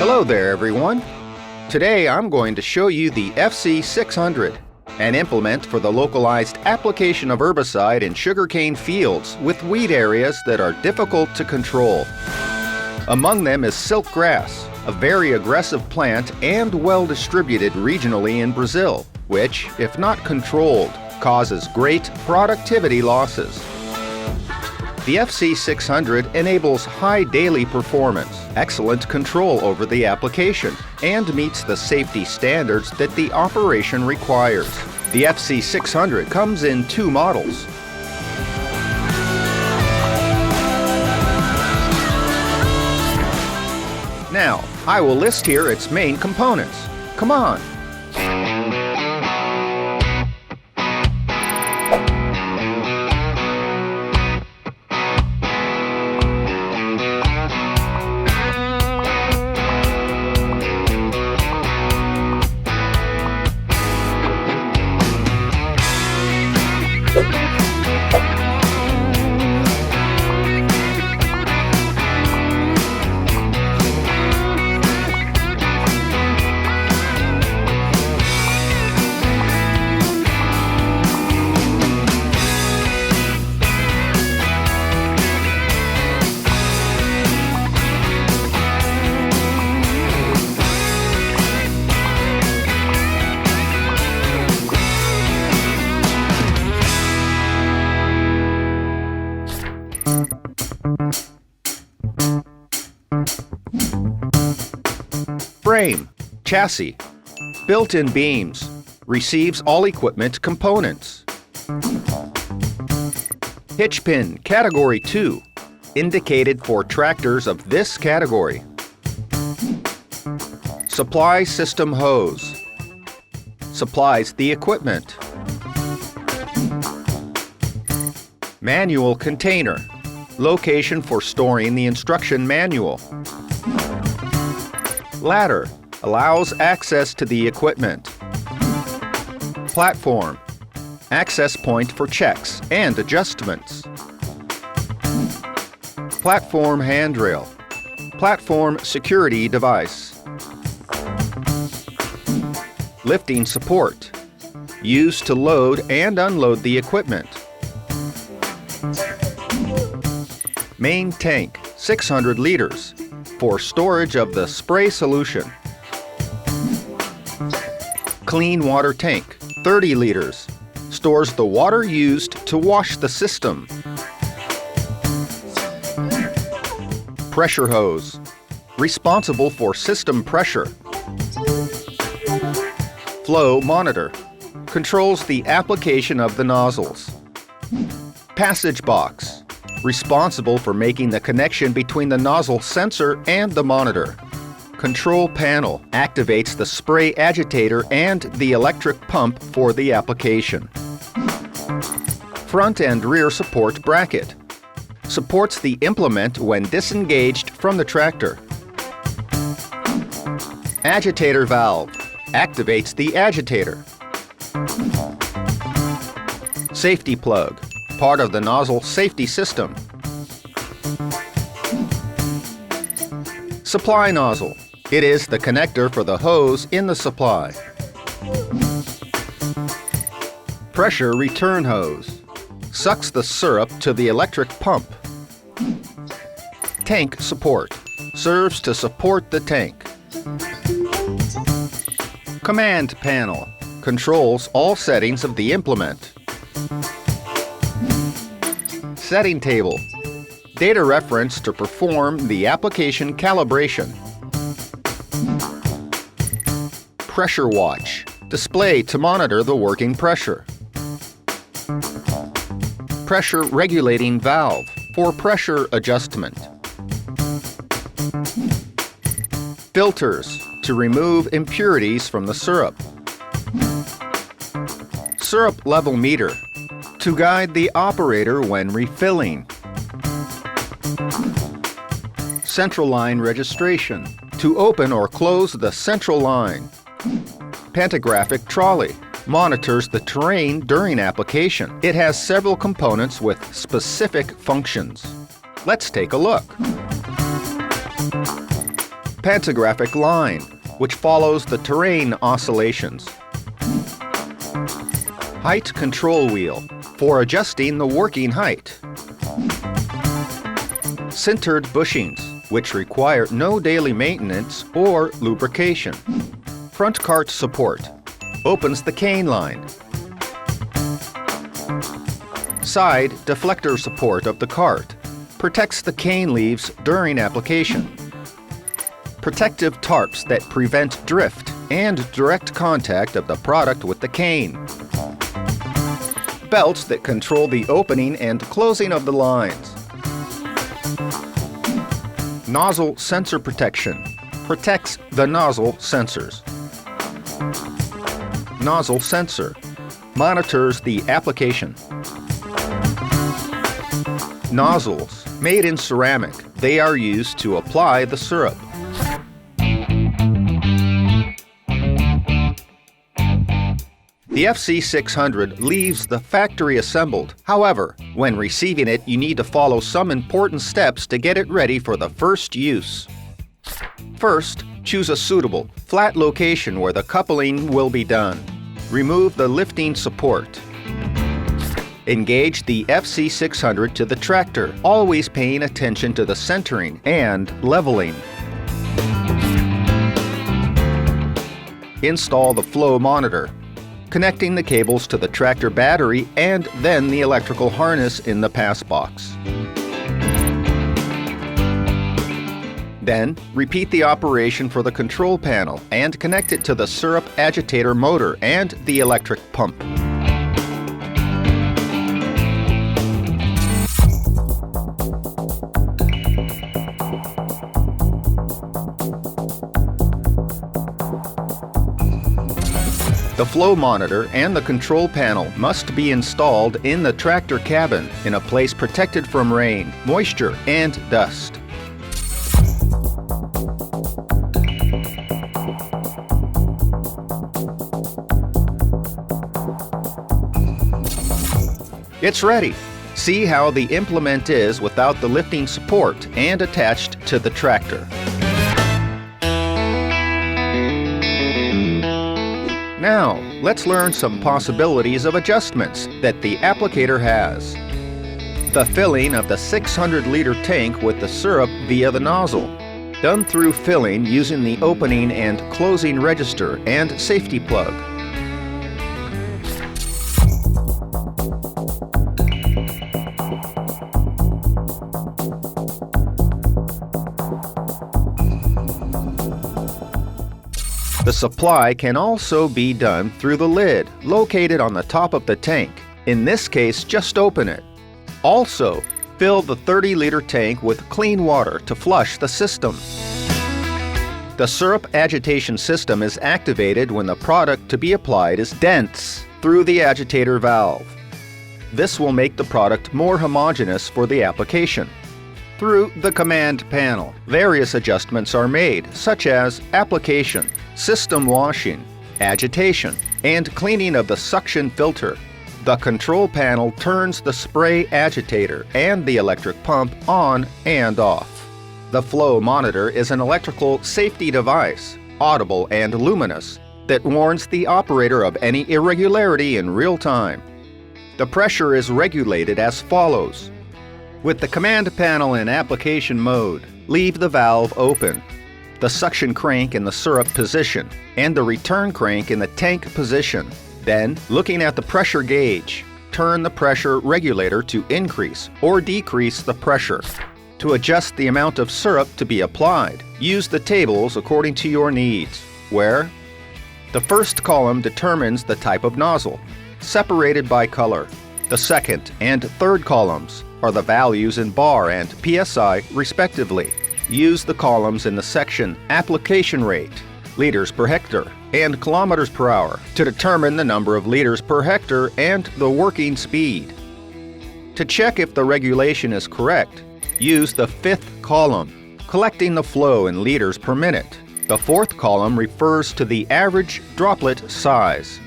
Hello there, everyone. Today I'm going to show you the FC600, an implement for the localized application of herbicide in sugarcane fields with weed areas that are difficult to control. Among them is silkgrass, a very aggressive plant and well distributed regionally in Brazil, which, if not controlled, causes great productivity losses. The FC600 enables high daily performance, excellent control over the application, and meets the safety standards that the operation requires. The FC600 comes in two models. Now, I will list here its main components. Come on! Frame, chassis, built-in beams, receives all equipment components. Hitch pin, Category 2, indicated for tractors of this category. Supply system hose, supplies the equipment. Manual container, location for storing the instruction manual. Ladder allows access to the equipment. Platform, access point for checks and adjustments. Platform handrail, platform security device. Lifting support, used to load and unload the equipment. Main tank, 600 liters. For storage of the spray solution. Clean water tank, 30 liters, stores the water used to wash the system. Pressure hose, responsible for system pressure. Flow monitor, controls the application of the nozzles. Passage box, responsible for making the connection between the nozzle sensor and the monitor. Control panel activates the spray agitator and the electric pump for the application. Front and rear support bracket supports the implement when disengaged from the tractor. Agitator valve activates the agitator. Safety plug, part of the nozzle safety system. Supply nozzle. It is the connector for the hose in the supply. Pressure return hose. Sucks the syrup to the electric pump. Tank support. Serves to support the tank. Command panel. Controls all settings of the implement. Setting table, data reference to perform the application calibration. Pressure watch, display to monitor the working pressure. Pressure regulating valve for pressure adjustment. Filters to remove impurities from the syrup. Syrup level meter, to guide the operator when refilling. Central line registration, to open or close the central line. Pantographic trolley, monitors the terrain during application. It has several components with specific functions. Let's take a look. pantographic line, which follows the terrain oscillations. Height control wheel, for adjusting the working height. Sintered bushings, which require no daily maintenance or lubrication. Front cart support, opens the cane line. Side deflector support of the cart, protects the cane leaves during application. Protective tarps that prevent drift and direct contact of the product with the cane. Belts that control the opening and closing of the lines. Nozzle sensor protection, protects the nozzle sensors. Nozzle sensor, monitors the application. Nozzles, made in ceramic, they are used to apply the syrup. The FC600 leaves the factory assembled. However, when receiving it, you need to follow some important steps to get it ready for the first use. First, choose a suitable, flat location where the coupling will be done. Remove the lifting support. Engage the FC600 to the tractor, always paying attention to the centering and leveling. Install the flow monitor, connecting the cables to the tractor battery and then the electrical harness in the pass box. Then, repeat the operation for the control panel and connect it to the syrup agitator motor and the electric pump. The flow monitor and the control panel must be installed in the tractor cabin in a place protected from rain, moisture, and dust. It's ready. See how the implement is without the lifting support and attached to the tractor. Now, let's learn some possibilities of adjustments that the applicator has. The filling of the 600-liter tank with the syrup via the nozzle, done through filling using the opening and closing register and safety plug. The supply can also be done through the lid, located on the top of the tank. In this case, just open it. Also, fill the 30-liter tank with clean water to flush the system. The syrup agitation system is activated when the product to be applied is dense through the agitator valve. This will make the product more homogeneous for the application. Through the command panel, various adjustments are made, such as application, system washing, agitation, and cleaning of the suction filter. The control panel turns the spray agitator and the electric pump on and off. The flow monitor is an electrical safety device, audible and luminous, that warns the operator of any irregularity in real time. The pressure is regulated as follows. With the command panel in application mode, leave the valve open, the suction crank in the syrup position, and the return crank in the tank position. Then, looking at the pressure gauge, turn the pressure regulator to increase or decrease the pressure. To adjust the amount of syrup to be applied, use the tables according to your needs, where the first column determines the type of nozzle, separated by color. The second and third columns are the values in bar and PSI, respectively. Use the columns in the section Application Rate, liters per hectare, and kilometers per hour to determine the number of liters per hectare and the working speed. To check if the regulation is correct, use the fifth column, collecting the flow in liters per minute. The fourth column refers to the average droplet size.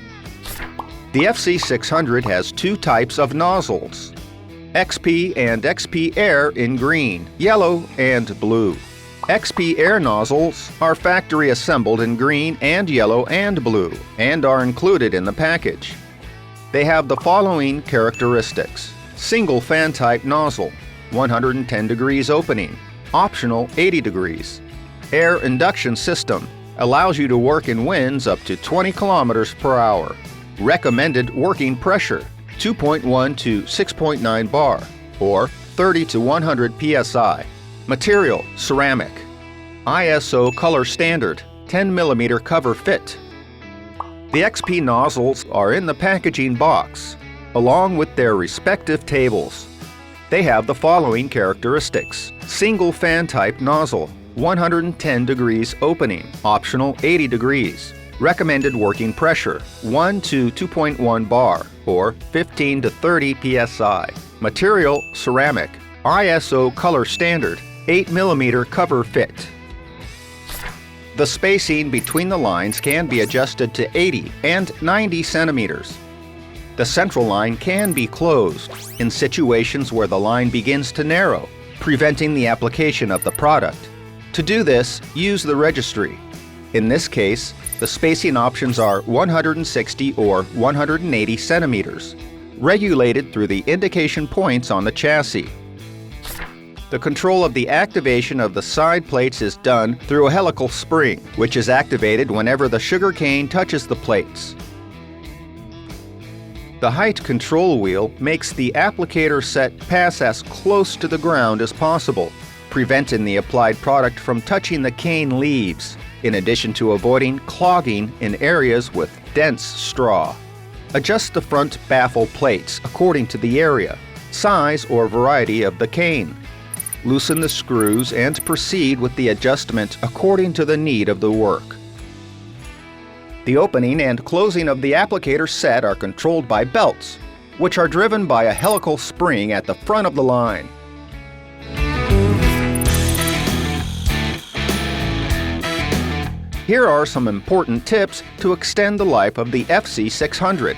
The FC600 has two types of nozzles, XP and XP Air in green, yellow, and blue. XP air nozzles are factory assembled in green and yellow and blue and are included in the package. They have the following characteristics: single fan type nozzle, 110 degrees opening, optional 80 degrees. Air induction system allows you to work in winds up to 20 kilometers per hour. Recommended working pressure, 2.1 to 6.9 bar, or 30 to 100 psi. Material, ceramic. ISO color standard, 10 mm cover fit. The XP nozzles are in the packaging box, along with their respective tables. They have the following characteristics: single fan type nozzle, 110 degrees opening, optional 80 degrees. Recommended working pressure, 1 to 2.1 bar, or 15 to 30 psi. Material, ceramic. ISO color standard, 8 mm cover fit. The spacing between the lines can be adjusted to 80 and 90 centimeters. The central line can be closed in situations where the line begins to narrow, preventing the application of the product. To do this, use the registry. In this case, the spacing options are 160 or 180 centimeters, regulated through the indication points on the chassis. The control of the activation of the side plates is done through a helical spring, which is activated whenever the sugarcane touches the plates. The height control wheel makes the applicator set pass as close to the ground as possible, preventing the applied product from touching the cane leaves, in addition to avoiding clogging in areas with dense straw. Adjust the front baffle plates according to the area, size, or variety of the cane. Loosen the screws and proceed with the adjustment according to the need of the work. The opening and closing of the applicator set are controlled by belts, which are driven by a helical spring at the front of the line. Here are some important tips to extend the life of the FC600.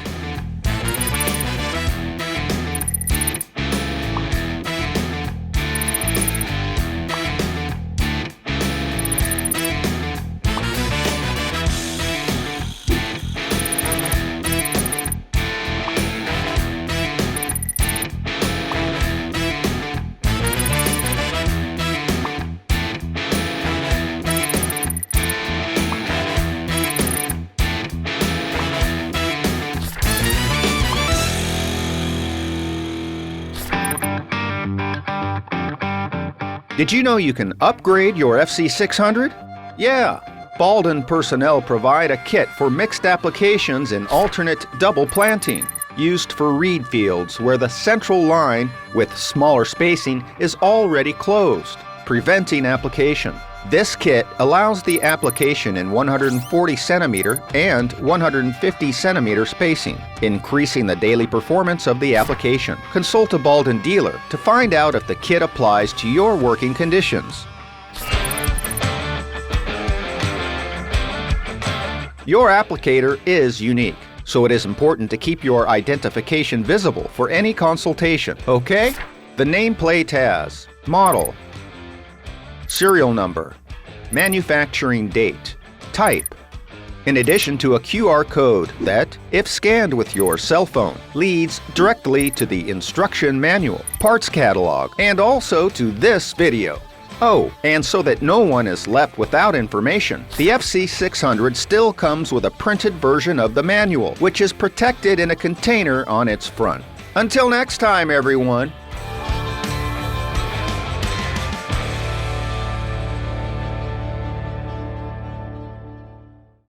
Did you know you can upgrade your FC600? Yeah! BALDAN personnel provide a kit for mixed applications in alternate double planting, used for reed fields where the central line, with smaller spacing, is already closed, preventing application. This kit allows the application in 140 centimeter and 150 centimeter spacing, increasing the daily performance of the application. Consult a BALDAN dealer to find out if the kit applies to your working conditions. Your applicator is unique, so it is important to keep your identification visible for any consultation, okay? The nameplate has model, serial number, manufacturing date, type, in addition to a QR code that, if scanned with your cell phone, leads directly to the instruction manual, parts catalog, and also to this video. Oh, and so that no one is left without information, the FC600 still comes with a printed version of the manual, which is protected in a container on its front. Until next time, everyone!